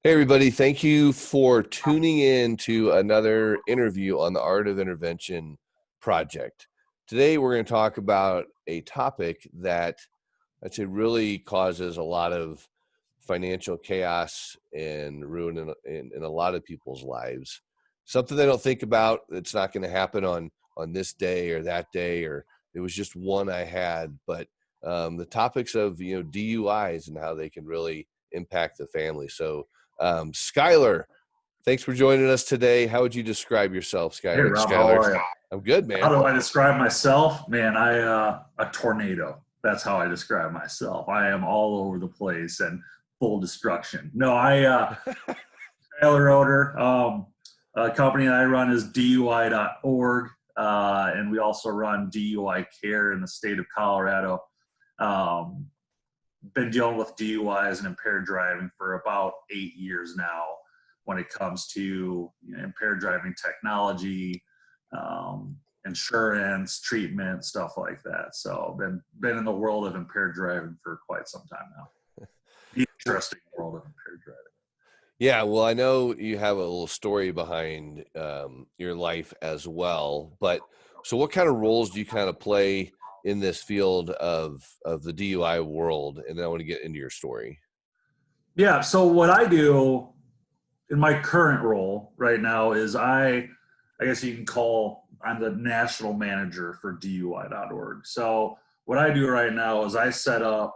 Hey, everybody. Thank you for tuning in to another interview on the Art of Intervention project. Today, we're going to talk about a topic that I'd say really causes a lot of financial chaos and ruin in a lot of people's lives. Something they don't think about. It's not going to happen on this day or that day, or it was just one I had. But the topics of DUIs and how they can really impact the family. So Skyler, thanks for joining us today. How would you describe yourself, Hey Skyler? Rob, how are you? I'm good, How man. do I describe myself? Man, a tornado. That's how I describe myself. I am all over the place and full destruction. No, Skyler Roder. A company that I run is DUI.org, and we also run DUI Care in the state of Colorado. Um, Been dealing with DUIs and impaired driving for about 8 years now. When it comes to impaired driving technology, insurance, treatment, stuff like that. So been in the world of impaired driving for quite some time now. The Well, interesting world of impaired driving. yeah, well, I know you have a little story behind your life as well, but so what kind of roles do you kind of play in this field of the DUI world? And then I want to get into your story. Yeah. So what I do in my current role right now is I guess you can call, I'm the national manager for DUI.org. So what I do right now is I set up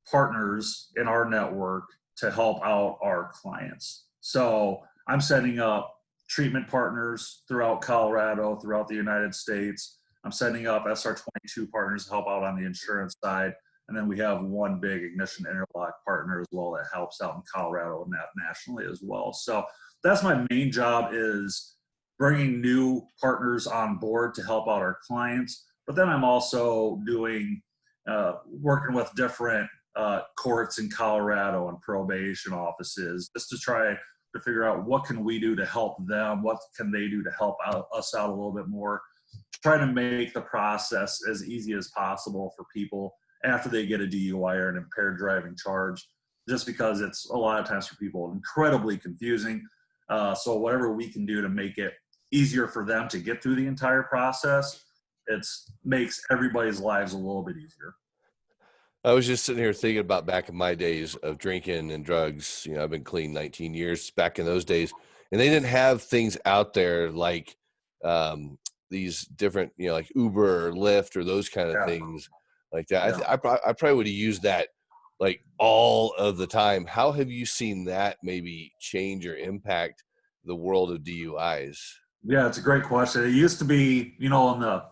partners in our network to help out our clients. So I'm setting up treatment partners throughout Colorado, throughout the United States. I'm setting up SR22 partners to help out on the insurance side. And then we have one big ignition interlock partner as well that helps out in Colorado and nationally as well. So that's my main job, is bringing new partners on board to help out our clients. But then I'm also doing working with different courts in Colorado and probation offices, just to try to figure out what can we do to help them, what can they do to help us out a little bit more, try to make the process as easy as possible for people after they get a DUI or an impaired driving charge, just because it's a lot of times for people incredibly confusing. So whatever we can do to make it easier for them to get through the entire process, it makes everybody's lives a little bit easier. I was just sitting here thinking about back in my days of drinking and drugs. I've been clean 19 years back in those days, and they didn't have things out there like these different, like Uber or Lyft or those kind of Yeah, things like that. yeah. I probably would have used that like all of the time. How have you seen that maybe change or impact the world of DUIs? Yeah, it's a great question. It used to be, in the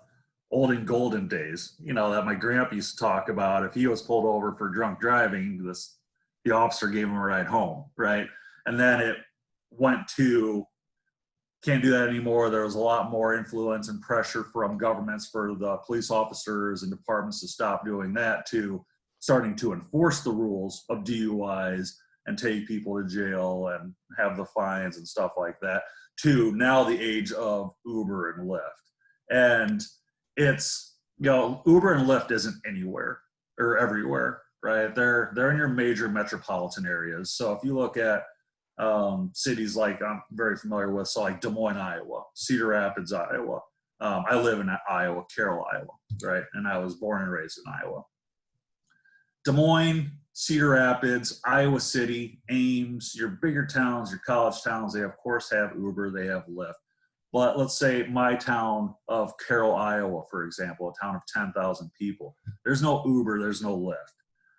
old and golden days, that my grandpa used to talk about. If he was pulled over for drunk driving, the officer gave him a ride home, right? And then it went to, can't do that anymore. There was a lot more influence and pressure from governments for the police officers and departments to stop doing that, to starting to enforce the rules of DUIs and take people to jail and have the fines and stuff like that, to now the age of Uber and Lyft. And it's, Uber and Lyft isn't anywhere or everywhere, right? They're in your major metropolitan areas. So if you look at cities like I'm very familiar with, so like Des Moines, Iowa, Cedar Rapids, Iowa. I live in Iowa, Carroll, Iowa, right? And I was born and raised in Iowa. Des Moines, Cedar Rapids, Iowa City, Ames, your bigger towns, your college towns, they of course have Uber, they have Lyft. But let's say my town of Carroll, Iowa, for example, a town of 10,000 people, there's no Uber, there's no Lyft,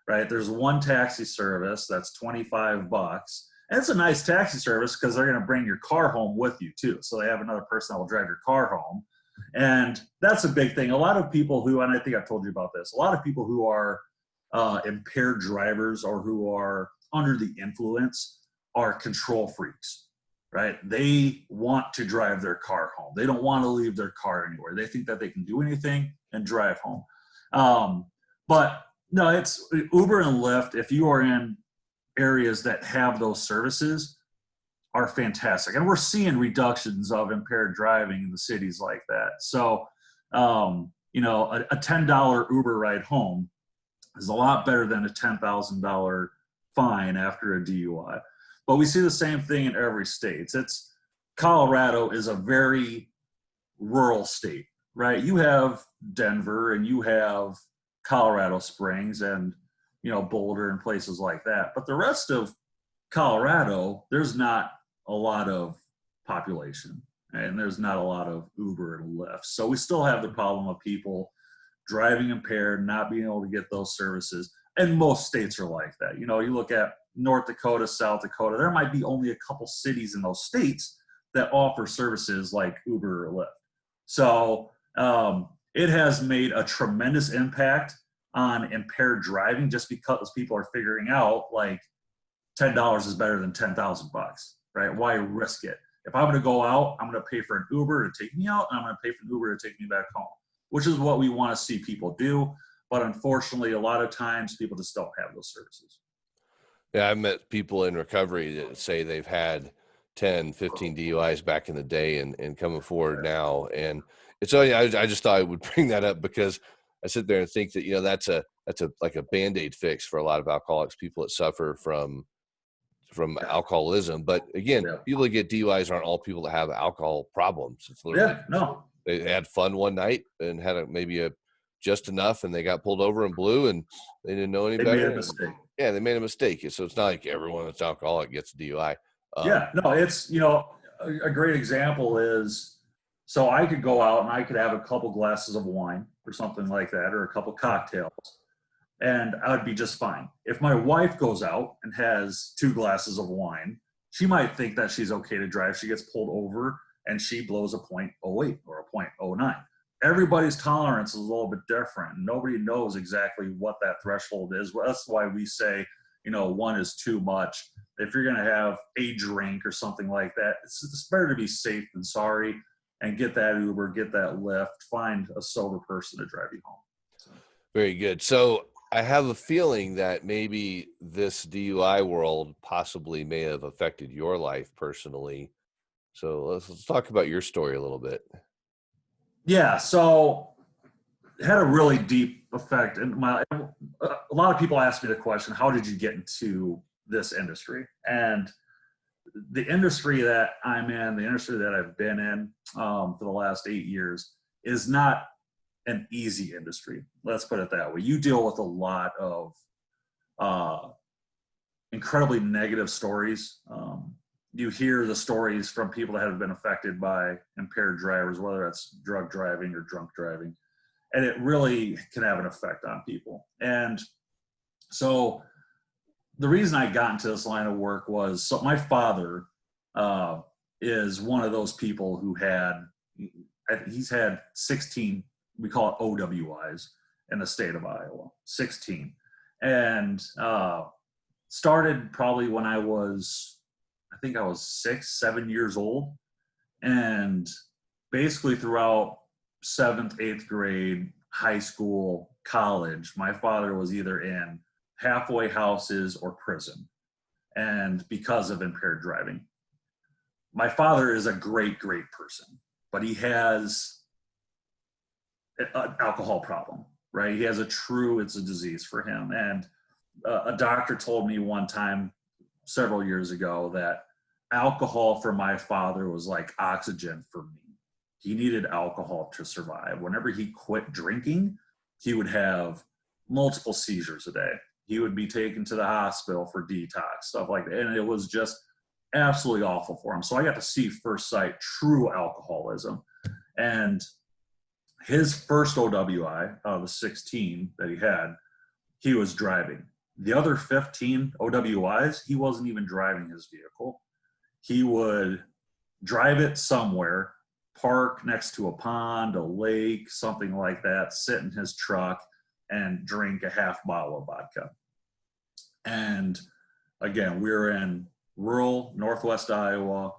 right? There's one taxi service that's $25. And it's a nice taxi service because they're going to bring your car home with you too. So they have another person that will drive your car home. And that's a big thing. A lot of people who, and I think I've told you about this, a lot of people who are impaired drivers or who are under the influence are control freaks, right? They want to drive their car home. They don't want to leave their car anywhere. They think that they can do anything and drive home. But no, it's Uber and Lyft. If you are in areas that have those services, are fantastic. And we're seeing reductions of impaired driving in the cities like that. So, a $10 Uber ride home is a lot better than a $10,000 fine after a DUI. But we see the same thing in every state. Colorado is a very rural state, right? You have Denver and you have Colorado Springs and, Boulder and places like that. But the rest of Colorado, there's not a lot of population and there's not a lot of Uber and Lyft. So we still have the problem of people driving impaired, not being able to get those services. And most states are like that. You look at North Dakota, South Dakota, there might be only a couple cities in those states that offer services like Uber or Lyft. So it has made a tremendous impact on impaired driving just because people are figuring out like $10 is better than $10,000, right? Why risk it? If I'm going to go out, I'm going to pay for an Uber to take me out, and I'm going to pay for an Uber to take me back home, which is what we want to see people do. But unfortunately, a lot of times people just don't have those services. Yeah, I've met people in recovery that say they've had 10, 15 DUIs back in the day and coming forward now. And it's I just thought I would bring that up because I sit there and think that, that's a like a Band-Aid fix for a lot of alcoholics, people that suffer from alcoholism. But again, people that get DUIs aren't all people that have alcohol problems. It's literally they had fun one night and had maybe just enough, and they got pulled over and blew, and they didn't know any better. They made a mistake. Yeah, they made a mistake. So it's not like everyone that's alcoholic gets a DUI. It's, a great example is, so I could go out and I could have a couple glasses of wine or something like that, or a couple cocktails, and I would be just fine. If my wife goes out and has 2 glasses of wine, she might think that she's okay to drive. She gets pulled over and she blows a .08 or a .09. Everybody's tolerance is a little bit different. Nobody knows exactly what that threshold is. Well, that's why we say, 1 is too much. If you're going to have a drink or something like that, it's better to be safe than sorry, and get that Uber, get that Lyft, find a sober person to drive you home. So. Very good. So I have a feeling that maybe this DUI world possibly may have affected your life personally. So let's talk about your story a little bit. Yeah, so it had a really deep effect. And a lot of people ask me the question, how did you get into this industry? And the industry that I'm in, the industry that I've been in for the last 8 years is not an easy industry. Let's put it that way. You deal with a lot of incredibly negative stories. You hear the stories from people that have been affected by impaired drivers, whether that's drug driving or drunk driving, and it really can have an effect on people. And so the reason I got into this line of work was, so my father is one of those people who he's had 16, we call it OWIs in the state of Iowa, 16. And started probably when I think I was 6, 7 years old. And basically throughout 7th, 8th grade, high school, college, my father was either in halfway houses or prison, and because of impaired driving. My father is a great, great person, but he has an alcohol problem, right? He has it's a disease for him. And a doctor told me one time several years ago that alcohol for my father was like oxygen for me. He needed alcohol to survive. Whenever he quit drinking, he would have multiple seizures a day. He would be taken to the hospital for detox, stuff like that. And it was just absolutely awful for him. So I got to see first sight true alcoholism. And his first OWI out of the 16 that he had, he was driving. The other 15 OWIs, he wasn't even driving his vehicle. He would drive it somewhere, park next to a pond, a lake, something like that, sit in his truck and drink a half bottle of vodka. And again, we were in rural Northwest Iowa.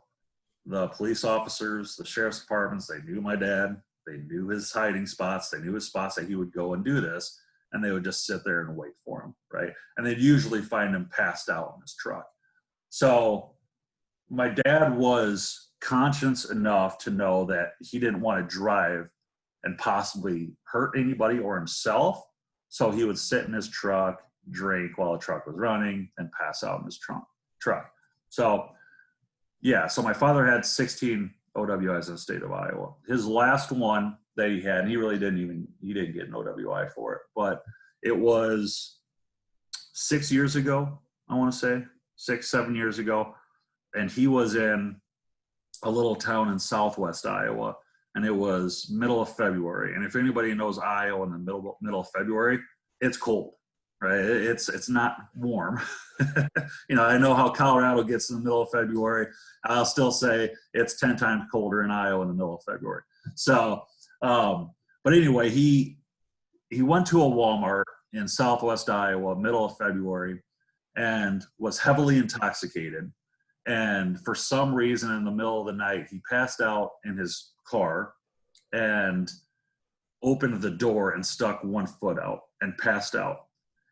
The police officers, the sheriff's departments, they knew my dad. They knew his hiding spots. They knew his spots that he would go and do this. And they would just sit there and wait for him, right? And they'd usually find him passed out in his truck. So my dad was conscious enough to know that he didn't want to drive and possibly hurt anybody or himself. So he would sit in his truck, drink while the truck was running, and pass out in his truck. So yeah, so my father had 16 OWIs in the state of Iowa. His last one that he had, and he didn't get an OWI for it, but it was 6 years ago, I want to say 7 years ago. And he was in a little town in southwest Iowa, and it was middle of February. And if anybody knows Iowa in the middle of February, it's cold, right? It's not warm. I know how Colorado gets in the middle of February. I'll still say it's 10 times colder in Iowa in the middle of February. So, but anyway, he went to a Walmart in southwest Iowa, middle of February, and was heavily intoxicated. And for some reason in the middle of the night, he passed out in his car and opened the door and stuck one foot out and passed out.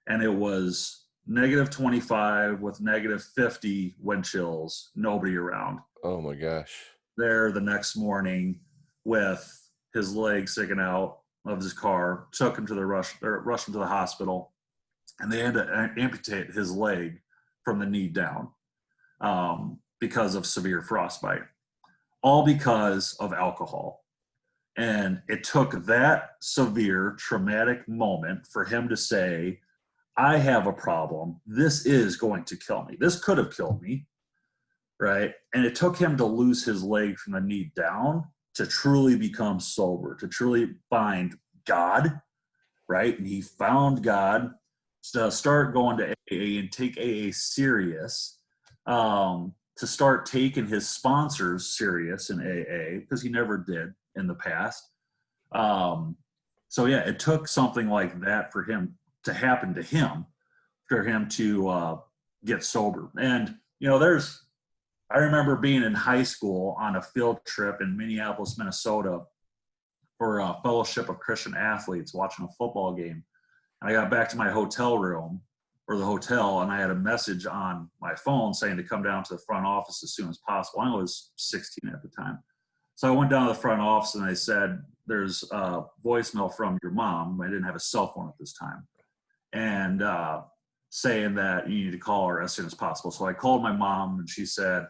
And it was -25 with -50 wind chills, nobody around. Oh my gosh. There the next morning with his leg sticking out of his car, took him to rushed him to the hospital, and they had to amputate his leg from the knee down because of severe frostbite, all because of alcohol. And it took that severe traumatic moment for him to say, I have a problem. This is going to kill me. This could have killed me, right? And it took him to lose his leg from the knee down to truly become sober, to truly find God, right? And he found God, to start going to AA and take AA serious, to start taking his sponsors serious in AA, because he never did in the past. So yeah, it took something like that for him to happen to him, for him to get sober. And I remember being in high school on a field trip in Minneapolis, Minnesota, for a fellowship of Christian athletes, watching a football game. And I got back to my hotel room, or the hotel, and I had a message on my phone saying to come down to the front office as soon as possible. I was 16 at the time. So I went down to the front office and I said, there's a voicemail from your mom. I didn't have a cell phone at this time. And saying that you need to call her as soon as possible. So I called my mom, and she said,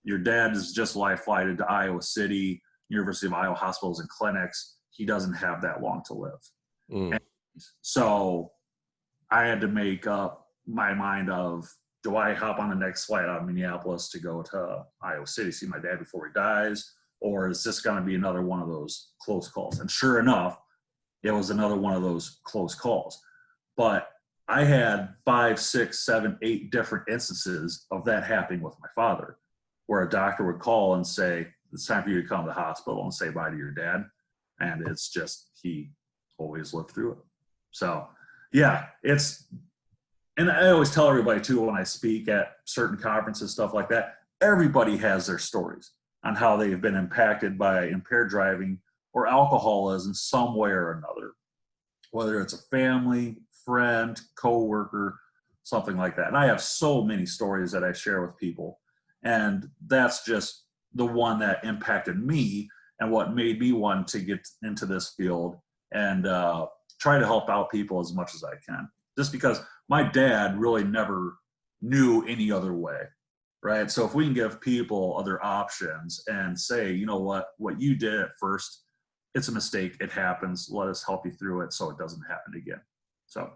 your dad is just life flighted to Iowa City, University of Iowa hospitals and clinics. He doesn't have that long to live. And so I had to make up my mind of, do I hop on the next flight out of Minneapolis to go to Iowa City, see my dad before he dies? Or is this going to be another one of those close calls? And sure enough, it was another one of those close calls. But I had 5, 6, 7, 8 different instances of that happening with my father, where a doctor would call and say, it's time for you to come to the hospital and say bye to your dad. And it's just, he always lived through it. So yeah, and I always tell everybody too, when I speak at certain conferences, stuff like that, everybody has their stories on how they've been impacted by impaired driving or alcoholism some way or another, whether it's a family, friend, coworker, something like that. And I have so many stories that I share with people, and that's just the one that impacted me and what made me want to get into this field and try to help out people as much as I can. Just because my dad really never knew any other way, right? So if we can give people other options and say, you know what you did at first, it's a mistake, it happens, let us help you through it so it doesn't happen again. So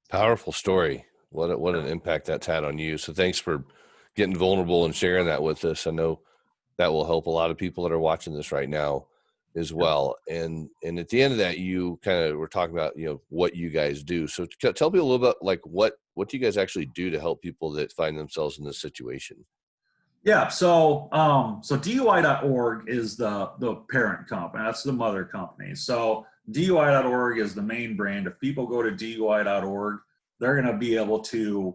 powerful story. What an impact that's had on you. So thanks for getting vulnerable and sharing that with us. I know that will help a lot of people that are watching this right now as well. And at the end of that, you kind of were talking about, what you guys do. So tell me a little bit, like what do you guys actually do to help people that find themselves in this situation? Yeah, so DUI.org is the parent company. That's the mother company. So DUI.org is the main brand. If people go to DUI.org, they're going to be able to,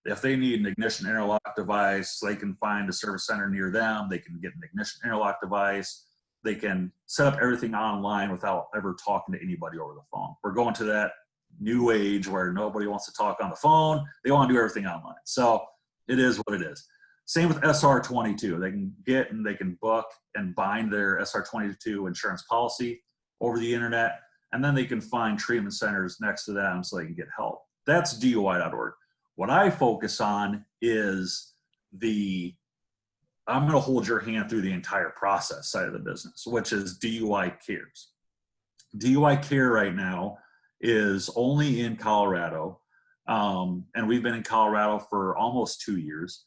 if they need an ignition interlock device, they can find a service center near them. They can get an ignition interlock device. They can set up everything online without ever talking to anybody over the phone. We're going to that new age where nobody wants to talk on the phone. They want to do everything online. So it is what it is. Same with SR22. They can get and they can book and bind their SR22 insurance policy over the internet, and then they can find treatment centers next to them so they can get help. That's DUI.org. What I focus on is I'm going to hold your hand through the entire process side of the business, which is DUI Cares. DUI Care right now is only in Colorado, and we've been in Colorado for almost 2 years,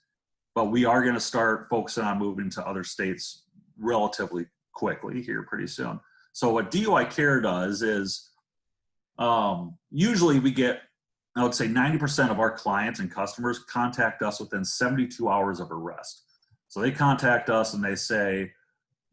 but we are going to start focusing on moving to other states relatively quickly here pretty soon. So what DUI Care does is usually we get, I would say 90% of our clients and customers contact us within 72 hours of arrest. So they contact us and they say,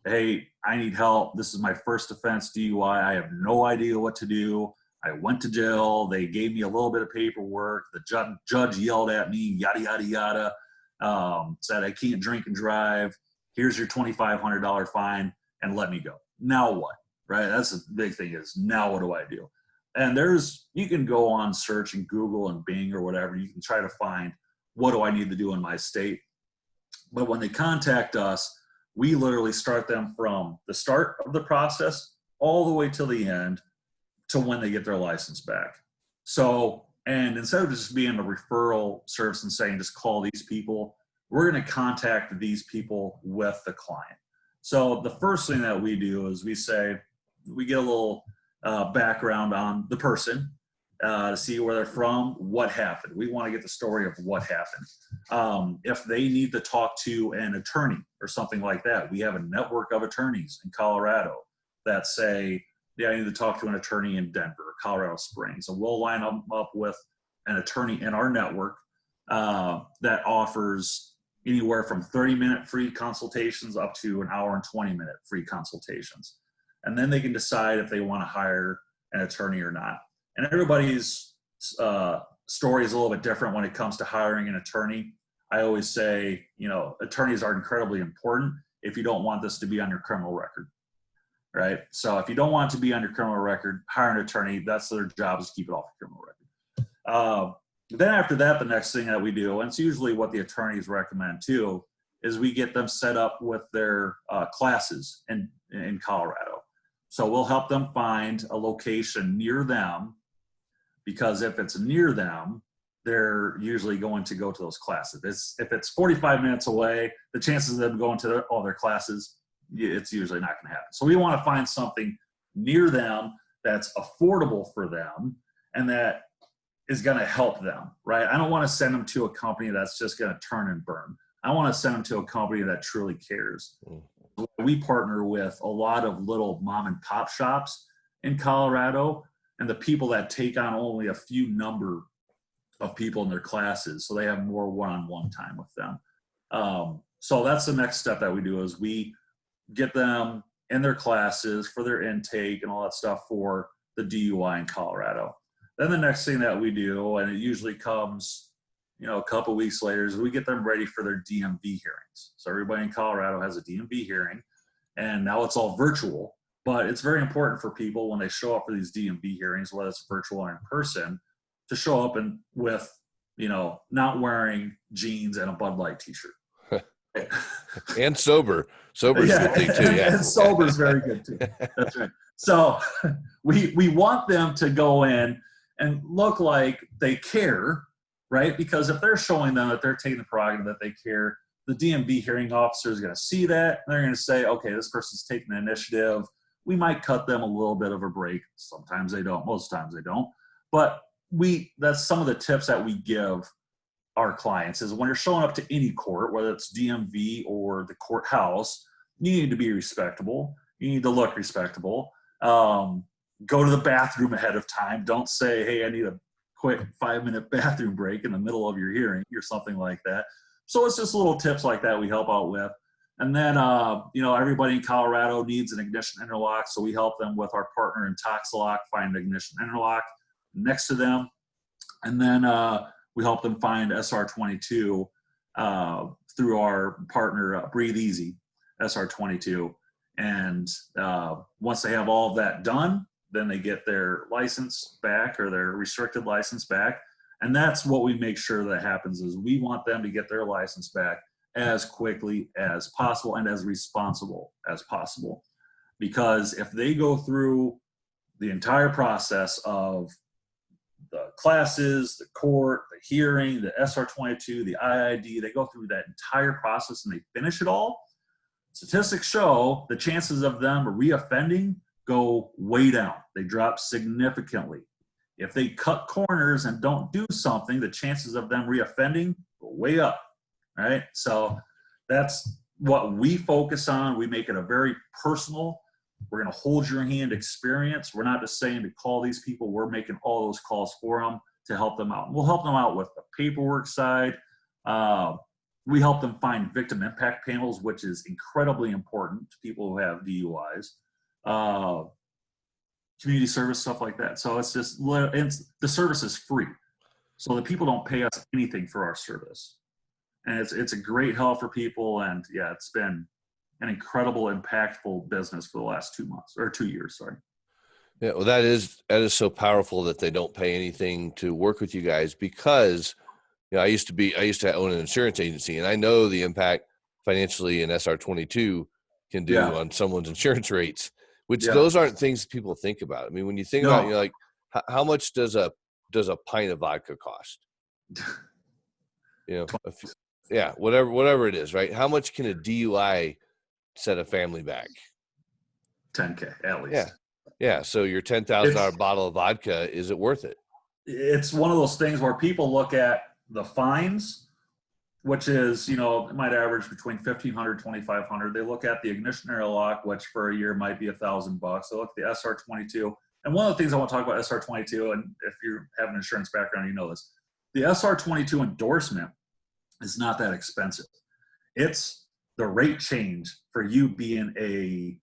hey, I need help. This is my first offense DUI. I have no idea what to do. I went to jail. They gave me a little bit of paperwork. The judge yelled at me, yada, yada, yada. Said I can't drink and drive. Here's your $2,500 fine and let me go. Now what, right? That's the big thing is now what do I do? And you can go on search and Google and Bing or whatever. You can try to find what do I need to do in my state. But when they contact us, we literally start them from the start of the process all the way till the end to when they get their license back. So, and instead of just being a referral service and saying, just call these people, we're going to contact these people with the client. So the first thing that we do is we get a little background on the person to see where they're from, what happened. We want to get the story of what happened. If they need to talk to an attorney or something like that, we have a network of attorneys in Colorado that say, yeah, I need to talk to an attorney in Denver, Colorado Springs. And we'll line them up with an attorney in our network that offers anywhere from 30-minute free consultations up to an hour and 20-minute free consultations. And then they can decide if they want to hire an attorney or not. And everybody's story is a little bit different when it comes to hiring an attorney. I always say, attorneys are incredibly important if you don't want this to be on your criminal record, right? So if you don't want it to be on your criminal record, hire an attorney. That's their job, is to keep it off your criminal record. Then after that, the next thing that we do, and it's usually what the attorneys recommend too, is we get them set up with their classes in Colorado. So we'll help them find a location near them, because if it's near them, they're usually going to go to those classes. If it's 45 minutes away, the chances of them going to all their classes, it's usually not going to happen. So we want to find something near them that's affordable for them and that is going to help them, right? I don't want to send them to a company that's just going to turn and burn. I want to send them to a company that truly cares. We partner with a lot of little mom and pop shops in Colorado, and the people that take on only a few number of people in their classes, so they have more one-on-one time with them. So that's the next step that we do, is we get them in their classes for their intake and all that stuff for the DUI in Colorado. Then the next thing that we do, and it usually comes, a couple weeks later, is we get them ready for their DMV hearings. So everybody in Colorado has a DMV hearing, and now it's all virtual. But it's very important for people when they show up for these DMV hearings, whether it's virtual or in person, to show up with, not wearing jeans and a Bud Light t-shirt. And sober. Sober's a good thing too. Yeah. And sober's very good too. That's right. So we want them to go in and look like they care, right? Because if they're showing them that they're taking the prerogative that they care, the DMV hearing officer is going to see that, and they're going to say, okay, this person's taking the initiative. We might cut them a little bit of a break. Sometimes they don't. Most times they don't. But that's some of the tips that we give our clients, is when you're showing up to any court, whether it's DMV or the courthouse, you need to be respectable. You need to look respectable. Go to the bathroom ahead of time. Don't say, hey, I need a quick 5-minute bathroom break in the middle of your hearing or something like that. So it's just little tips like that we help out with. And then, everybody in Colorado needs an ignition interlock. So we help them with our partner in ToxLock find an ignition interlock next to them. And then we help them find SR22 through our partner, Breathe Easy, SR22. And once they have all of that done, then they get their license back, or their restricted license back. And that's what we make sure that happens, is we want them to get their license back as quickly as possible and as responsible as possible. Because if they go through the entire process of the classes, the court, the hearing, the SR-22, the IID. They go through that entire process and they finish it all. Statistics show the chances of them reoffending go way down. They drop significantly. If they cut corners and don't do something, the chances of them reoffending go way up, right? So that's what we focus on. We make it a very personal, we're going to hold your hand experience. We're not just saying to call these people. We're making all those calls for them to help them out. We'll help them out with the paperwork side. We help them find victim impact panels, which is incredibly important to people who have DUIs. Community service, stuff like that. So it's just, the service is free. So the people don't pay us anything for our service. And it's a great help for people. And yeah, it's been an incredible, impactful business for the last 2 months or 2 years, sorry. Yeah, well, that is so powerful that they don't pay anything to work with you guys, because I used to own an insurance agency, and I know the impact financially an SR-22 can do on someone's insurance rates, which those aren't things people think about. I mean, when you think about, like, how much does a pint of vodka cost? Whatever it is, right? How much can a DUI set a family back? $10K at least. Yeah. So your $10,000 bottle of vodka, is it worth it? It's one of those things where people look at the fines, which is, it might average between $1,500, $2,500. They look at the ignition interlock, which for a year might be $1,000. They look at the SR-22. And one of the things I want to talk about SR-22, and if you have an insurance background, you know this, the SR-22 endorsement is not that expensive. It's the rate change for you being a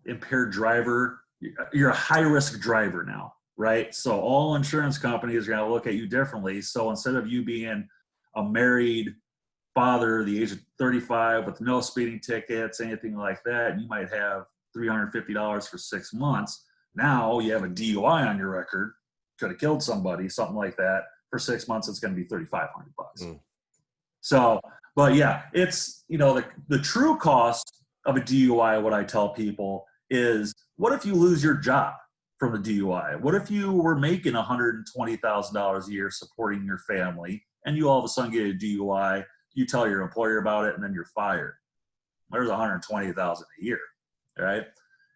impaired driver. You're a high-risk driver now, right? So all insurance companies are going to look at you differently. So instead of you being a married father, the age of 35 with no speeding tickets, anything like that, you might have $350 for 6 months. Now you have a DUI on your record, could have killed somebody, something like that. For 6 months, it's going to be $3,500. So, but yeah, it's, the true cost of a DUI, what I tell people is, what if you lose your job from a DUI? What if you were making $120,000 a year supporting your family, and you all of a sudden get a DUI, you tell your employer about it, and then you're fired? There's $120,000 a year, right?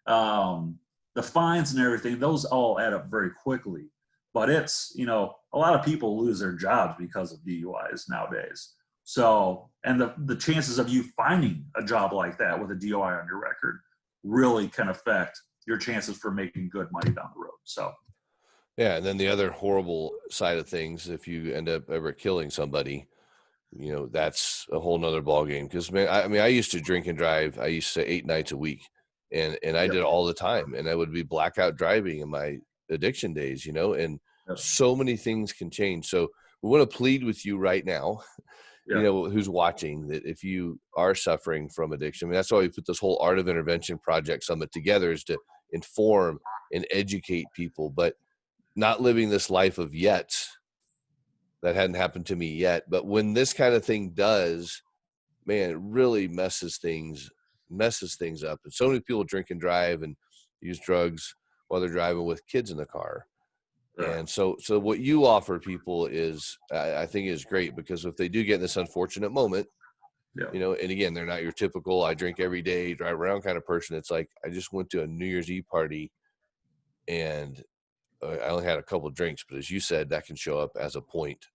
The fines and everything, those all add up very quickly. But it's, a lot of people lose their jobs because of DUIs nowadays. So, and the chances of you finding a job like that with a DUI on your record really can affect your chances for making good money down the road. So, yeah. And then the other horrible side of things, if you end up ever killing somebody, that's a whole nother ballgame. Because, man, I used to drink and drive. I used to say 8 nights a week, and I did it all the time. And I would be blackout driving in my addiction days, and so many things can change. So we want to plead with you right now, who's watching, that if you are suffering from addiction, that's why we put this whole Art of Intervention Project Summit together, is to inform and educate people, but not living this life of yet. That hadn't happened to me yet. But when this kind of thing does, man, it really messes things up. And so many people drink and drive and use drugs while they're driving with kids in the car. And so what you offer people is, I think, is great, because if they do get in this unfortunate moment, and again, they're not your typical, I drink every day, drive around kind of person. It's like, I just went to a New Year's Eve party and I only had a couple of drinks, but as you said, that can show up as a point,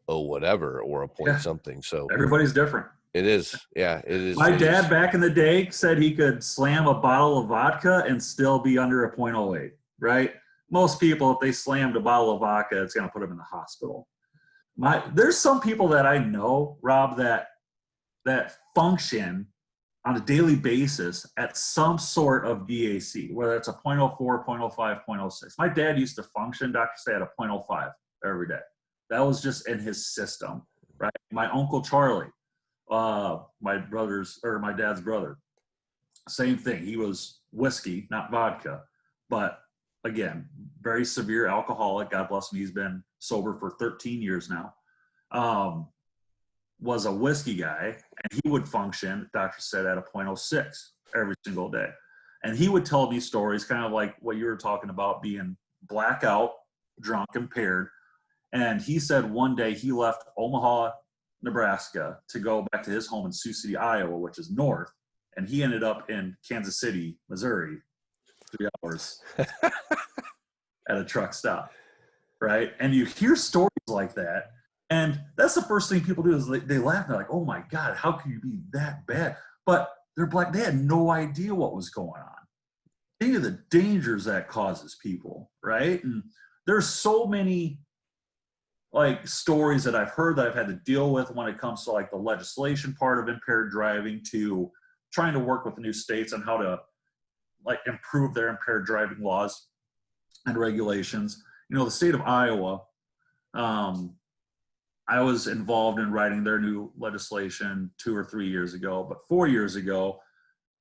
whatever, or a point something. So everybody's different. It is. Yeah, it is. My dad back in the day said he could slam a bottle of vodka and still be under a .08, right? Most people, if they slammed a bottle of vodka, it's going to put them in the hospital. There's some people that I know, Rob, that function on a daily basis at some sort of DAC, whether it's a .04, .05, .06. My dad used to function, doctors say, at a .05 every day. That was just in his system, right? My Uncle Charlie, my dad's brother, same thing. He was whiskey, not vodka, but again, very severe alcoholic. God bless him. He's been sober for 13 years now. Was a whiskey guy, and he would function, doctor said, at a .06 every single day. And he would tell me stories, kind of like what you were talking about, being blackout, drunk, impaired. And he said one day he left Omaha, Nebraska to go back to his home in Sioux City, Iowa, which is north. And he ended up in Kansas City, Missouri, 3 hours at a truck stop, right? And you hear stories like that. And that's the first thing people do is they laugh. They're like, oh my God, how can you be that bad? But they're black. They had no idea what was going on. Think of the dangers that causes people, right? And there's so many like stories that I've heard that I've had to deal with when it comes to like the legislation part of impaired driving, to trying to work with the new states on how to like improve their impaired driving laws and regulations. You know, the state of Iowa, I was involved in writing their new legislation 2 or 3 years ago, but 4 years ago,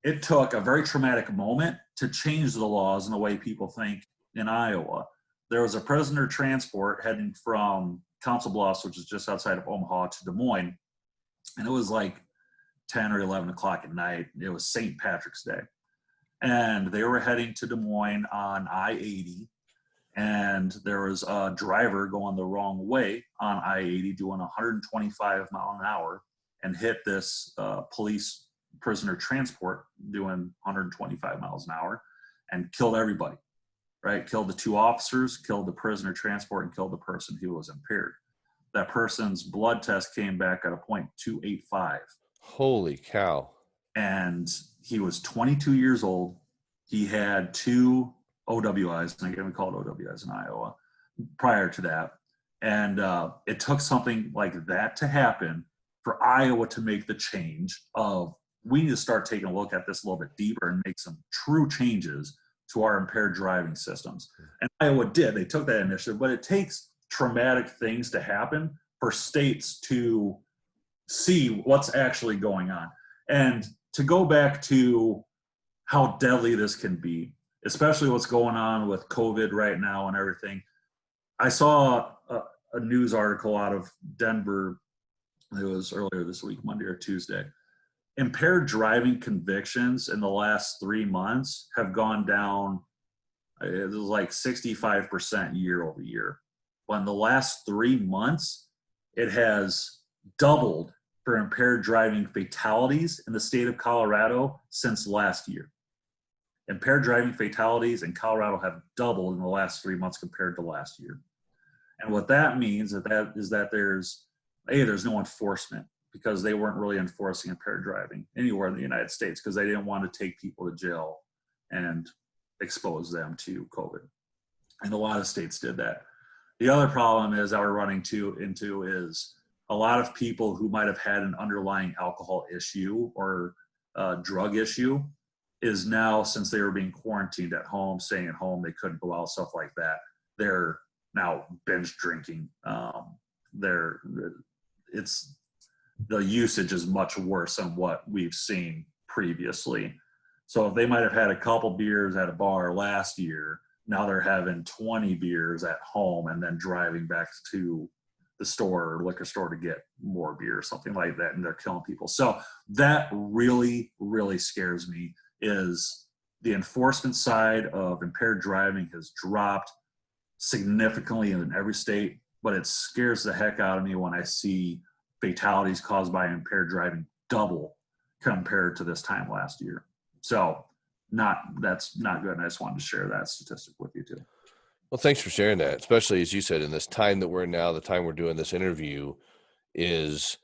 it took a very traumatic moment to change the laws and the way people think in Iowa. There was a prisoner transport heading from Council Bluffs, which is just outside of Omaha, to Des Moines. And it was like 10 or 11 o'clock at night. It was St. Patrick's Day. And they were heading to Des Moines on I-80. And there was a driver going the wrong way on I-80 doing 125 mile an hour and hit this police prisoner transport doing 125 miles an hour and killed everybody. Right? Killed the 2 officers, killed the prisoner transport, and killed the person who was impaired. That person's blood test came back at a .285. Holy cow. And he was 22 years old. He had 2 OWIs, and again, we call it OWIs in Iowa, prior to that. And it took something like that to happen for Iowa to make the change of, we need to start taking a look at this a little bit deeper and make some true changes to our impaired driving systems. And Iowa did. They took that initiative, but it takes traumatic things to happen for states to see what's actually going on. And to go back to how deadly this can be, especially what's going on with COVID right now and everything. I saw a news article out of Denver. It was earlier this week, Monday or Tuesday. Impaired driving convictions in the last 3 months have gone down. It was like 65% year over year. But in the last 3 months, it has doubled for impaired driving fatalities in the state of Colorado since last year. Impaired driving fatalities in Colorado have doubled in the last 3 months compared to last year. And what that means is that there's no enforcement, because they weren't really enforcing impaired driving anywhere in the United States because they didn't want to take people to jail and expose them to COVID. And a lot of states did that. The other problem is that we're running into is a lot of people who might have had an underlying alcohol issue or drug issue is now, since they were being quarantined at home, staying at home, they couldn't go out, stuff like that. They're now binge drinking. The usage is much worse than what we've seen previously. So if they might have had a couple beers at a bar last year, now they're having 20 beers at home and then driving back to the store or liquor store to get more beer, something like that, and they're killing people. So that really, really scares me, is the enforcement side of impaired driving has dropped significantly in every state, but it scares the heck out of me when I see fatalities caused by impaired driving double compared to this time last year. So that's not good. And I just wanted to share that statistic with you too. Well, thanks for sharing that, especially as you said, in this time that we're in now, the time we're doing this interview, is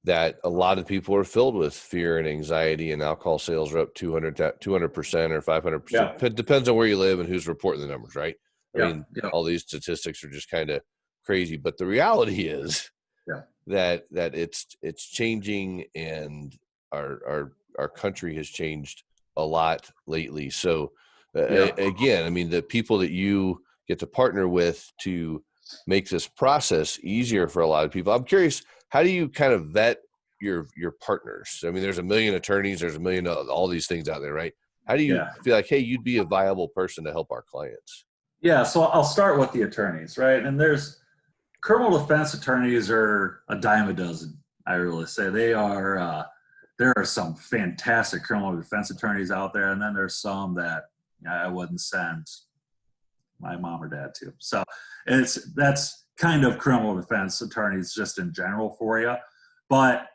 that a lot of people are filled with fear and anxiety, and alcohol sales are up 200% or 500%. Yeah. It depends on where you live and who's reporting the numbers, right? I mean, Yeah. all these statistics are just kind of crazy, but the reality is that it's changing, and our country has changed a lot lately. So again, I mean, the people that you get to partner with to make this process easier for a lot of people. I'm curious, how do you kind of vet your partners? I mean, there's a million attorneys, there's a million all these things out there, right? How do you feel like, hey, you'd be a viable person to help our clients? Yeah, so I'll start with the attorneys, right? And there's criminal defense attorneys are a dime a dozen, I really say. They are, there are some fantastic criminal defense attorneys out there, and then there's some that I wouldn't send my mom or dad too. So that's kind of criminal defense attorneys just in general for you. But,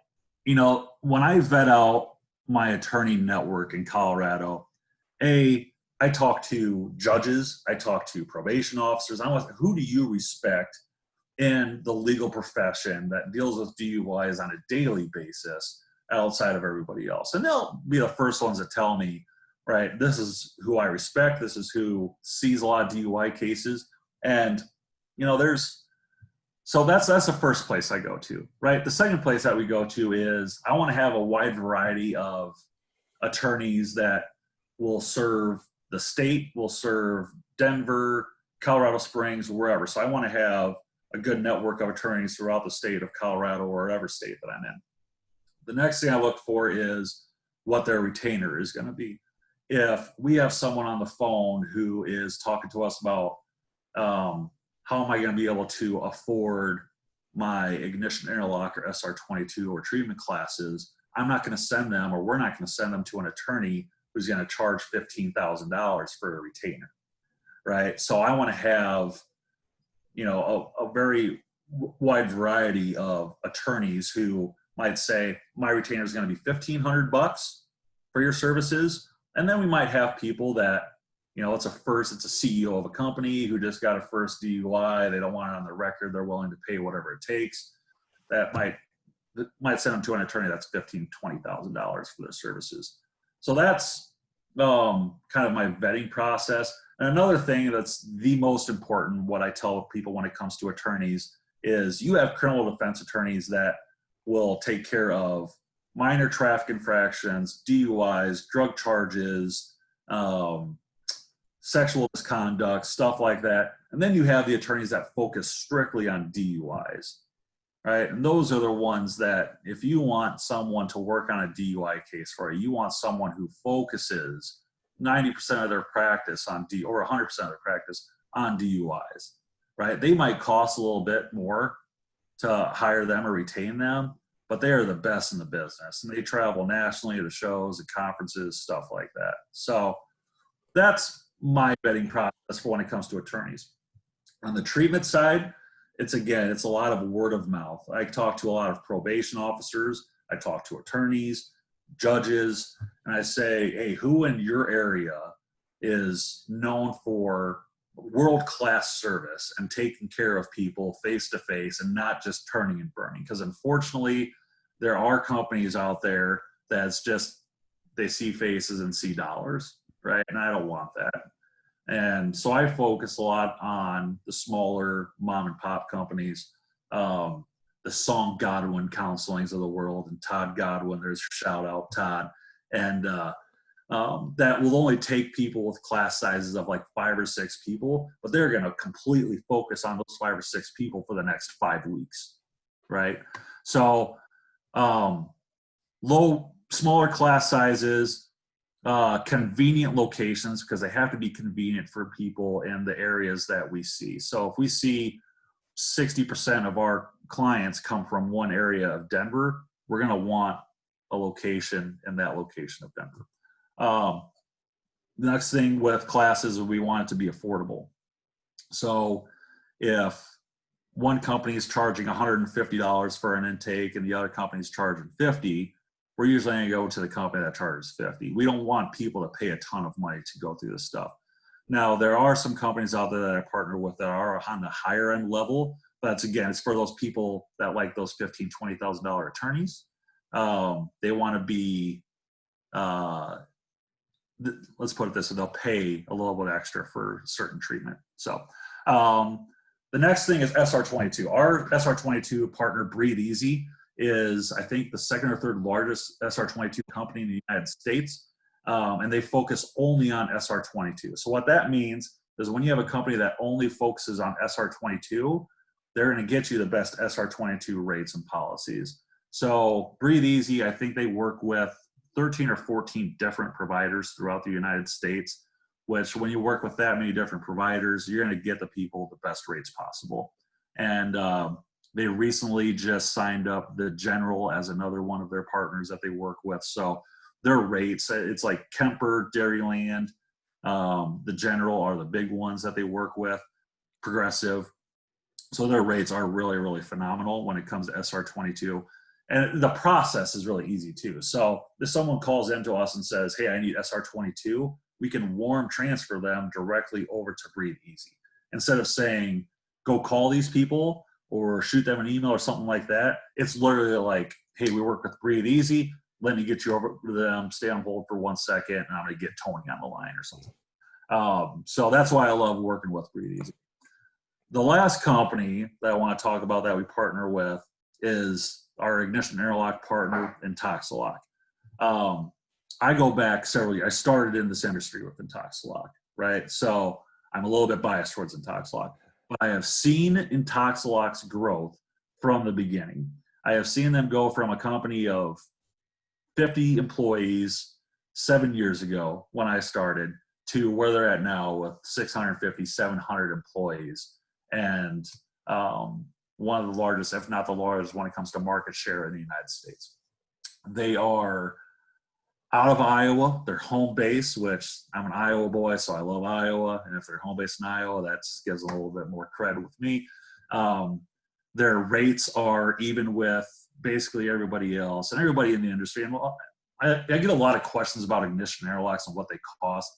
you know, when I vet out my attorney network in Colorado, I talk to judges, I talk to probation officers. I want, who do you respect in the legal profession that deals with DUIs on a daily basis outside of everybody else? And they'll be the first ones to tell me, right, this is who I respect, this is who sees a lot of DUI cases. And, you know, so that's the first place I go to, right? The second place that we go to is I want to have a wide variety of attorneys that will serve the state, will serve Denver, Colorado Springs, wherever. So I want to have a good network of attorneys throughout the state of Colorado or whatever state that I'm in. The next thing I look for is what their retainer is going to be. If we have someone on the phone who is talking to us about how am I going to be able to afford my ignition interlock or SR22 or treatment classes, I'm not going to send them, or we're not going to send them to an attorney who's going to charge $15,000 for a retainer, right? So I want to have, you know, a very wide variety of attorneys who might say my retainer is going to be $1,500 for your services. And then we might have people that, you know, it's a CEO of a company who just got a first DUI. They don't want it on their record. They're willing to pay whatever it takes. That might send them to an attorney that's $15,000, $20,000 for their services. So that's kind of my vetting process. And another thing that's the most important, what I tell people when it comes to attorneys, is you have criminal defense attorneys that will take care of minor traffic infractions, DUIs, drug charges, sexual misconduct, stuff like that. And then you have the attorneys that focus strictly on DUIs, right? And those are the ones that, if you want someone to work on a DUI case for you, you want someone who focuses 90% of their practice on or 100% of their practice on DUIs, right? They might cost a little bit more to hire them or retain them, but they are the best in the business. And they travel nationally to shows and conferences, stuff like that. So that's my vetting process for when it comes to attorneys. On the treatment side, it's a lot of word of mouth. I talk to a lot of probation officers. I talk to attorneys, judges, and I say, hey, who in your area is known for world-class service and taking care of people face-to-face and not just turning and burning? Because unfortunately, there are companies out there that's just, they see faces and see dollars, right? And I don't want that. And so I focus a lot on the smaller mom and pop companies, the Song Godwin counselings of the world, and Todd Godwin, there's a shout out, Todd. And that will only take people with class sizes of like 5 or 6 people, but they're going to completely focus on those 5 or 6 people for the next 5 weeks, right? So smaller class sizes, convenient locations, because they have to be convenient for people in the areas that we see. So if we see 60% of our clients come from one area of Denver, we're going to want a location in that location of Denver. The next thing with classes, we want it to be affordable. So if one company is charging $150 for an intake and the other company is charging $50, we're usually going to go to the company that charges $50. We don't want people to pay a ton of money to go through this stuff. Now, there are some companies out there that I partner with that are on the higher end level, but it's for those people that like those $15,000, $20,000 attorneys. They want to be, let's put it this way, they'll pay a little bit extra for certain treatment. So the next thing is SR22. Our SR22 partner, Breathe Easy, is I think the second or third largest SR22 company in the United States. And they focus only on SR22. So what that means is when you have a company that only focuses on SR22, they're going to get you the best SR22 rates and policies. So Breathe Easy, I think they work with 13 or 14 different providers throughout the United States, which when you work with that many different providers, you're going to get the people the best rates possible. And they recently just signed up the General as another one of their partners that they work with. So their rates, it's like Kemper, Dairyland, The General are the big ones that they work with, Progressive. So their rates are really, really phenomenal when it comes to SR22. And the process is really easy too. So if someone calls into us and says, hey, I need SR22, we can warm transfer them directly over to Breathe Easy. Instead of saying, go call these people or shoot them an email or something like that, it's literally like, hey, we work with Breathe Easy. Let me get you over to them, stay on hold for 1 second, and I'm going to get Tony on the line or something. So that's why I love working with Breathe Easy. The last company that I want to talk about that we partner with is our ignition interlock partner, Intoxilock. I go back several years. I started in this industry with Intoxilock, right? So I'm a little bit biased towards Intoxilock, but I have seen Intoxilock's growth from the beginning. I have seen them go from a company of 50 employees 7 years ago when I started to where they're at now with 650, 700 employees. And one of the largest, if not the largest, when it comes to market share in the United States. They are out of Iowa. They're home base, which I'm an Iowa boy, so I love Iowa. And if they're home based in Iowa, that just gives a little bit more credit with me. Their rates are even with basically everybody else and everybody in the industry. And I get a lot of questions about ignition interlocks and what they cost.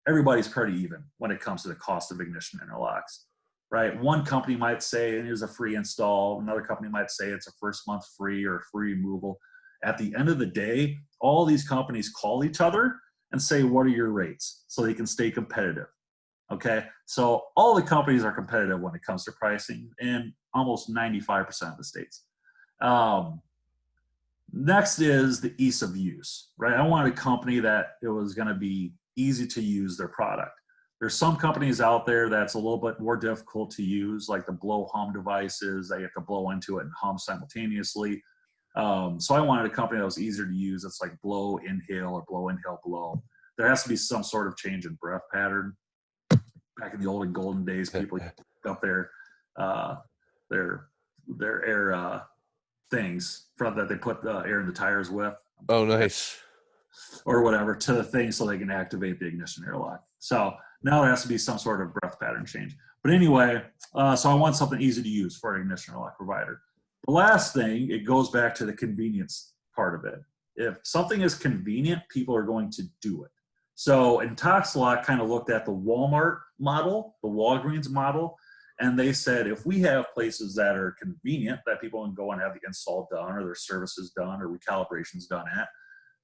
Everybody's pretty even when it comes to the cost of ignition interlocks. Right? One company might say it is a free install. Another company might say it's a first month free or free removal. At the end of the day, all these companies call each other and say, what are your rates? So they can stay competitive. Okay. So all the companies are competitive when it comes to pricing in almost 95% of the states. Next is the ease of use, right? I wanted a company that it was going to be easy to use their product. There's some companies out there that's a little bit more difficult to use, like the blow hum devices that you have to blow into it and hum simultaneously. So I wanted a company that was easier to use. It's like blow, inhale, or blow, inhale, blow. There has to be some sort of change in breath pattern. Back in the old and golden days, people up their air things from that they put air in the tires with. Oh, nice. Or whatever to the thing so they can activate the ignition interlock. So now there has to be some sort of breath pattern change. But anyway, so I want something easy to use for an ignition interlock provider. The last thing, it goes back to the convenience part of it. If something is convenient, people are going to do it. So Intoxilock kind of looked at the Walmart model, the Walgreens model, and they said, if we have places that are convenient that people can go and have the install done or their services done or recalibrations done at,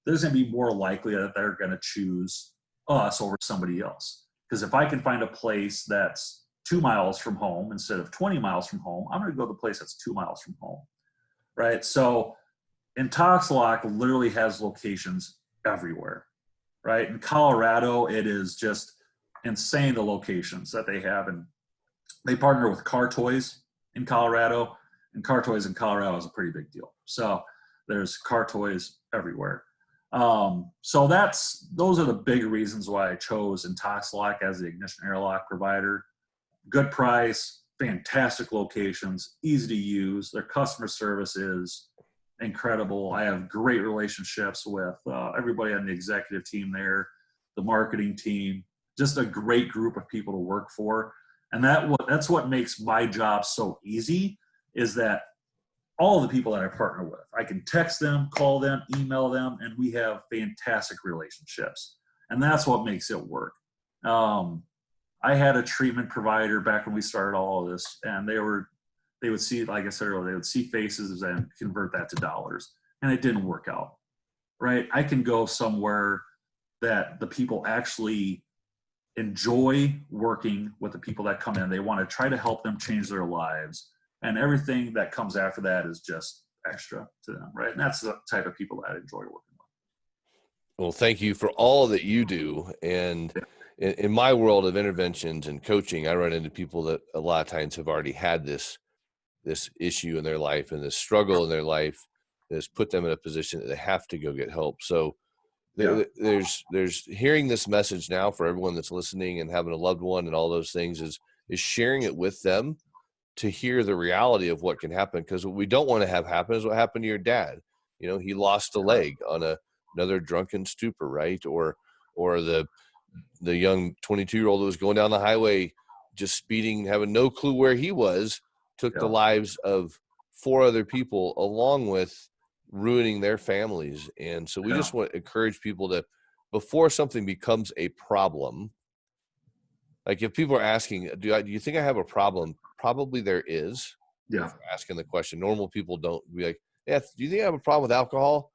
there's going to be more likely that they're going to choose us over somebody else. Because if I can find a place that's 2 miles from home instead of 20 miles from home, I'm going to go to the place that's 2 miles from home, right? So Intoxilock literally has locations everywhere, right? In Colorado, it is just insane the locations that they have. And they partner with Car Toys in Colorado, and Car Toys in Colorado is a pretty big deal. So there's Car Toys everywhere. So those are the big reasons why I chose Intoxilock as the ignition interlock provider. Good price, fantastic locations, easy to use. Their customer service is incredible. I have great relationships with everybody on the executive team there, the marketing team, just a great group of people to work for. And that's what makes my job so easy, is that all the people that I partner with, I can text them, call them, email them, and we have fantastic relationships. And that's what makes it work. I had a treatment provider back when we started all of this, and they would see, like I said earlier, they would see faces and convert that to dollars, and it didn't work out, right? I can go somewhere that the people actually enjoy working with the people that come in. They want to try to help them change their lives. And everything that comes after that is just extra to them, right? And that's the type of people that I enjoy working with. Well, thank you for all that you do. And in my world of interventions and coaching, I run into people that a lot of times have already had this issue in their life and this struggle in their life that has put them in a position that they have to go get help. So there's hearing this message now for everyone that's listening and having a loved one and all those things is sharing it with them to hear the reality of what can happen. Because what we don't want to have happen is what happened to your dad. You know, he lost a leg on another drunken stupor, right? Or the the young 22-year-old that was going down the highway, just speeding, having no clue where he was, took the lives of 4 other people, along with ruining their families. And so we just want to encourage people to, before something becomes a problem, like if people are asking, do you think I have a problem? Probably there is. Yeah. If we're asking the question, normal people don't be like, yeah, do you think I have a problem with alcohol?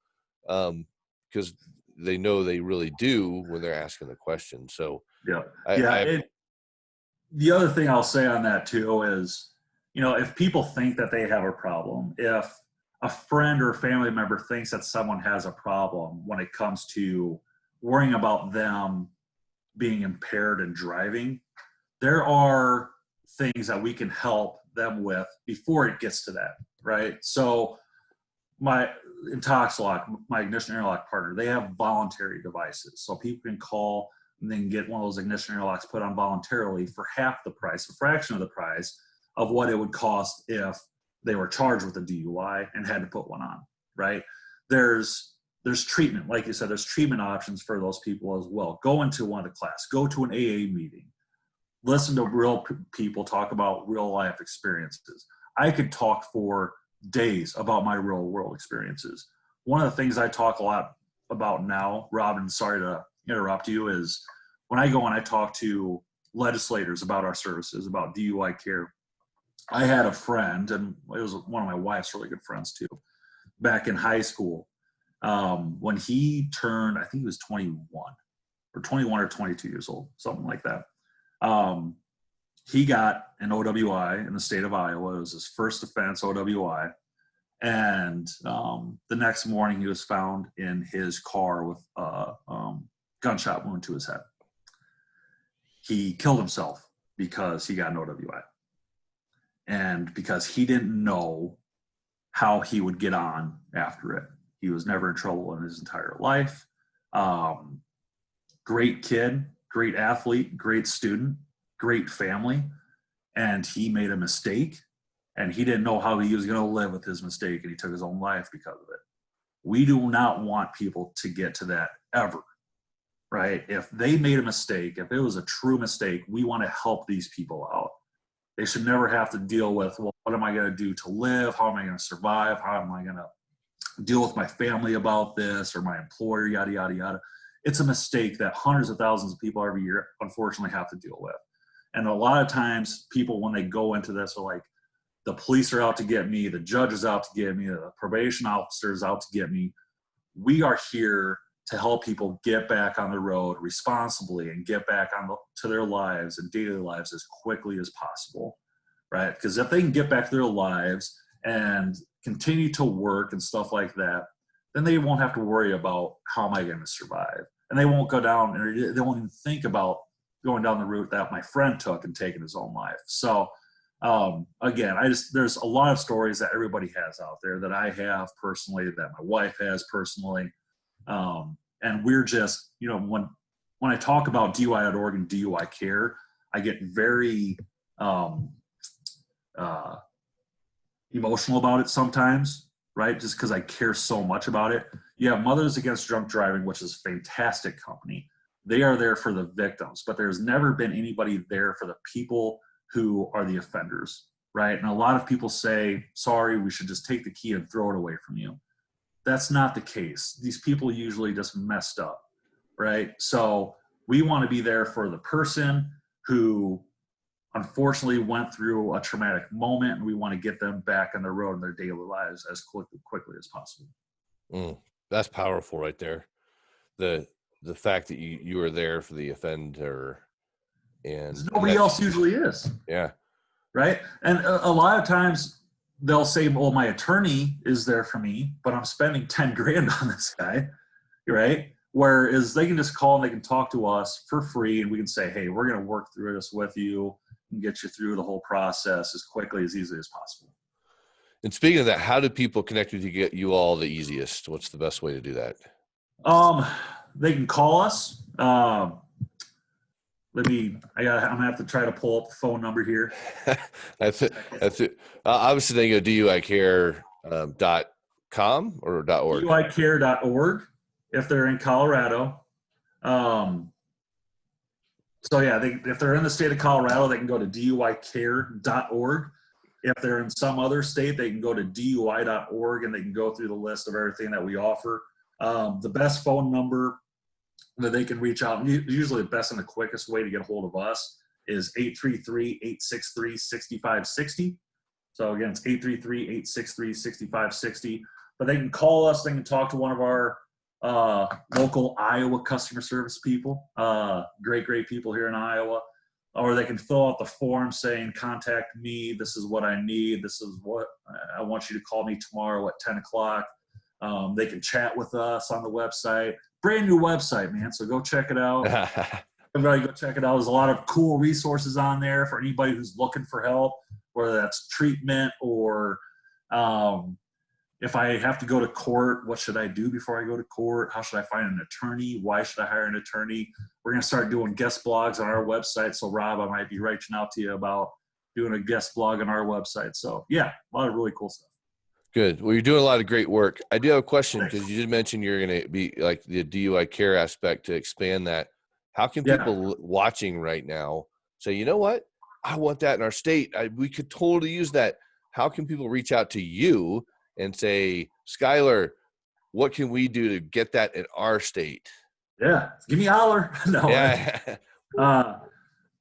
Because they know they really do when they're asking the question. So the other thing I'll say on that too is, if people think that they have a problem, if a friend or a family member thinks that someone has a problem when it comes to worrying about them being impaired and driving, there are things that we can help them with before it gets to that, right? So my Intoxilock, my ignition interlock partner, they have voluntary devices. So people can call and then get one of those ignition interlocks put on voluntarily for half the price, a fraction of the price of what it would cost if they were charged with a DUI and had to put one on, right? There's treatment, like you said, there's treatment options for those people as well. Go into one of the class, go to an AA meeting, listen to real people talk about real life experiences. I could talk for days about my real world experiences. One of the things I talk a lot about now, Robin, sorry to interrupt you, is when I go and I talk to legislators about our services, about DUI care. I had a friend, and it was one of my wife's really good friends too, back in high school. When he turned, I think he was 21 or 22 years old, something like that. He got an OWI in the state of Iowa. It was his first offense, OWI. And the next morning he was found in his car with a gunshot wound to his head. He killed himself because he got an OWI. And because he didn't know how he would get on after it. He was never in trouble in his entire life. Great kid, great athlete, great student, great family. And he made a mistake, and he didn't know how he was going to live with his mistake, and he took his own life because of it. We do not want people to get to that ever, right? If they made a mistake, if it was a true mistake, we want to help these people out. They should never have to deal with, well, what am I going to do to live? How am I going to survive? How am I going to deal with my family about this, or my employer, yada, yada, yada. It's a mistake that hundreds of thousands of people every year, unfortunately, have to deal with. And a lot of times people, when they go into this, are like, the police are out to get me, the judge is out to get me, the probation officer is out to get me. We are here to help people get back on the road responsibly and get back to their lives and daily lives as quickly as possible, right? Because if they can get back to their lives and continue to work and stuff like that, then they won't have to worry about how am I going to survive. And they won't go down, and they won't even think about going down the route that my friend took and taking his own life. So again, there's a lot of stories that everybody has out there, that I have personally, that my wife has personally. And we're just, when I talk about DUI.org and DUI Care, I get very emotional about it sometimes, right? Just because I care so much about it. You have Mothers Against Drunk Driving, which is a fantastic company. They are there for the victims, but there's never been anybody there for the people who are the offenders, right? And a lot of people say, sorry, we should just take the key and throw it away from you. That's not the case. These people usually just messed up, right? So we want to be there for the person who unfortunately went through a traumatic moment, and we want to get them back on the road in their daily lives as quickly as possible. That's powerful right there. The fact that you are there for the offender, and nobody else usually is. Yeah. Right. And a lot of times they'll say, well, my attorney is there for me, but I'm spending 10 grand on this guy. Right. Whereas they can just call and they can talk to us for free, and we can say, hey, we're going to work through this with you and get you through the whole process as quickly, as easily as possible. And speaking of that, how do people connect with you, get you all the easiest? What's the best way to do that? They can call us. I'm gonna have to try to pull up the phone number here. That's it. Obviously they go DUICare.com or .org. DUICare.org if they're in Colorado. So yeah, if they're in the state of Colorado, they can go to DUICare.org. If they're in some other state, they can go to DUI.org and they can go through the list of everything that we offer. The best phone number that they can reach out, and usually the best and the quickest way to get a hold of us is 833-863-6560. So again, it's 833-863-6560. But they can call us, they can talk to one of our local Iowa customer service people, great people here in Iowa, or they can fill out the form saying, contact me, this is what I need, this is what I want you to call me tomorrow at 10 o'clock. They can chat with us on the website. Brand new website, man, so go check it out. Everybody go check it out. There's a lot of cool resources on there for anybody who's looking for help, whether that's treatment or if I have to go to court, what should I do before I go to court? How should I find an attorney? Why should I hire an attorney? We're going to start doing guest blogs on our website. So Rob, I might be reaching out to you about doing a guest blog on our website. So yeah, a lot of really cool stuff. Good. Well, you're doing a lot of great work. I do have a question because you did mention you're going to be like the DUI care aspect to expand that. How can people watching right now say, you know what? I want that in our state. We could totally use that. How can people reach out to you and say, Skyler, what can we do to get that in our state? Yeah. Give me a holler. No. Yeah.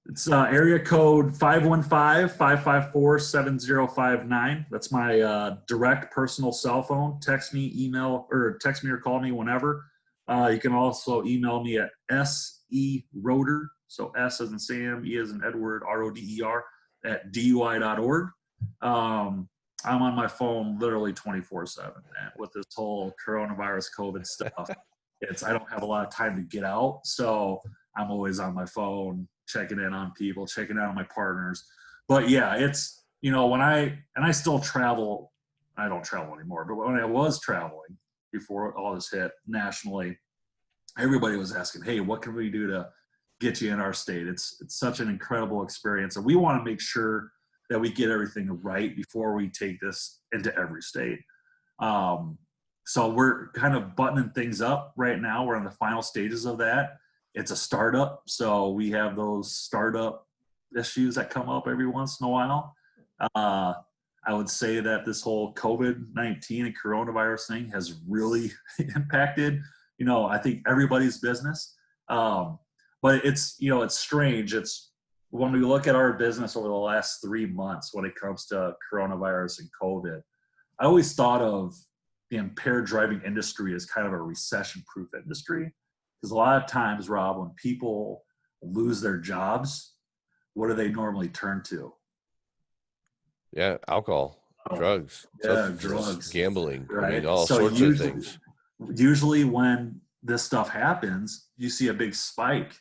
It's area code 515-554-7059. That's my direct personal cell phone. Text me, email, or text me or call me whenever. You can also email me at SE.Roder. So S as in Sam, E as in Edward, RODER at DUI.org. I'm on my phone literally 24/7, man. With this whole coronavirus COVID stuff, I don't have a lot of time to get out, so I'm always on my phone, checking in on people, checking in on my partners. But yeah, it's, when I still travel, I don't travel anymore, but when I was traveling before all this hit nationally, everybody was asking, hey, what can we do to get you in our state? It's such an incredible experience, and we want to make sure that we get everything right before we take this into every state. So we're kind of buttoning things up right now. We're in the final stages of that. It's a startup, so we have those startup issues that come up every once in a while. I would say that this whole COVID-19 and coronavirus thing has really impacted, I think everybody's business. But it's strange. It's when we look at our business over the last 3 months when it comes to coronavirus and COVID, I always thought of the impaired driving industry as kind of a recession-proof industry. Because a lot of times, Rob, when people lose their jobs, what do they normally turn to? Yeah, alcohol, drugs, drugs, gambling, right? all sorts of things. Usually when this stuff happens, you see a big spike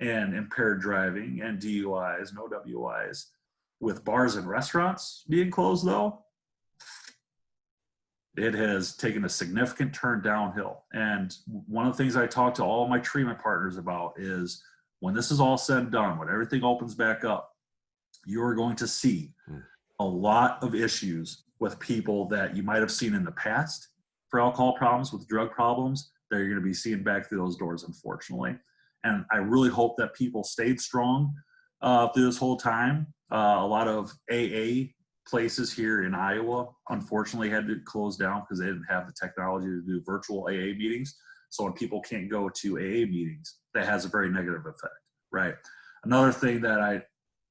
in impaired driving and DUIs, no WIs. With bars and restaurants being closed, though, it has taken a significant turn downhill. And one of the things I talk to all my treatment partners about is when this is all said and done, when everything opens back up, you're going to see a lot of issues with people that you might have seen in the past for alcohol problems, with drug problems, that you're going to be seeing back through those doors, unfortunately. And I really hope that people stayed strong through this whole time. A lot of AA places here in Iowa, unfortunately, had to close down because they didn't have the technology to do virtual AA meetings. So when people can't go to AA meetings, that has a very negative effect, right? Another thing that I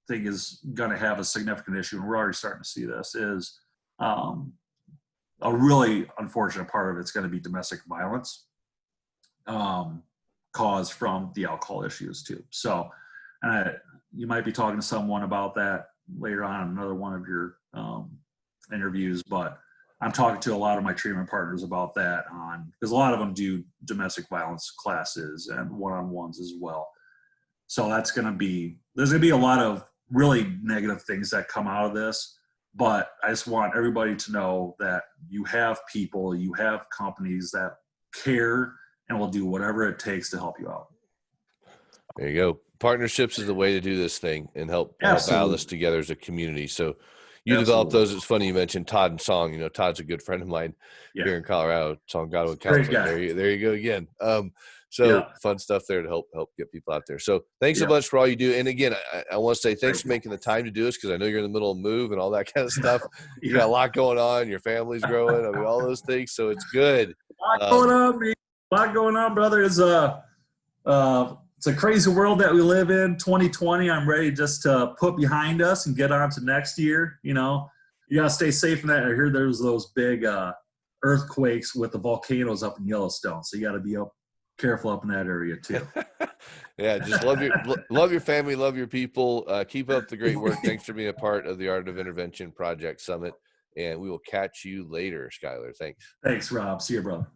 think is going to have a significant issue, and we're already starting to see this, is a really unfortunate part of it's going to be domestic violence caused from the alcohol issues too. So you might be talking to someone about that later on in another one of your interviews, but I'm talking to a lot of my treatment partners about that because a lot of them do domestic violence classes and one-on-ones as well. So there's going to be a lot of really negative things that come out of this, but I just want everybody to know that you have people, you have companies that care and will do whatever it takes to help you out. There you go. Partnerships is the way to do this thing and help battle this together as a community. So you developed Absolutely. those. It's funny you mentioned Todd and Song. You know, Todd's a good friend of mine Yeah. here in Colorado. Song Godwin Great Counseling. guy. There you go again. So Yeah. fun stuff there to help get people out there. So thanks so Yeah. much for all you do. And again, I want to say thanks Thank for you. making the time to do this, because I know you're in the middle of move and all that kind of stuff. You got a Yeah. lot going on. Your family's growing. I mean, all those things. So it's good. A lot going on, man. A lot going on, brother. It's a crazy world that we live in. 2020, I'm ready just to put behind us and get on to next year. You know, you got to stay safe in that. I hear there's those big earthquakes with the volcanoes up in Yellowstone. So you got to be careful up in that area too. Yeah, just love your family, love your people. Keep up the great work. Thanks for being a part of the Art of Intervention Project Summit, and we will catch you later, Skyler. Thanks. Thanks, Rob. See you, brother.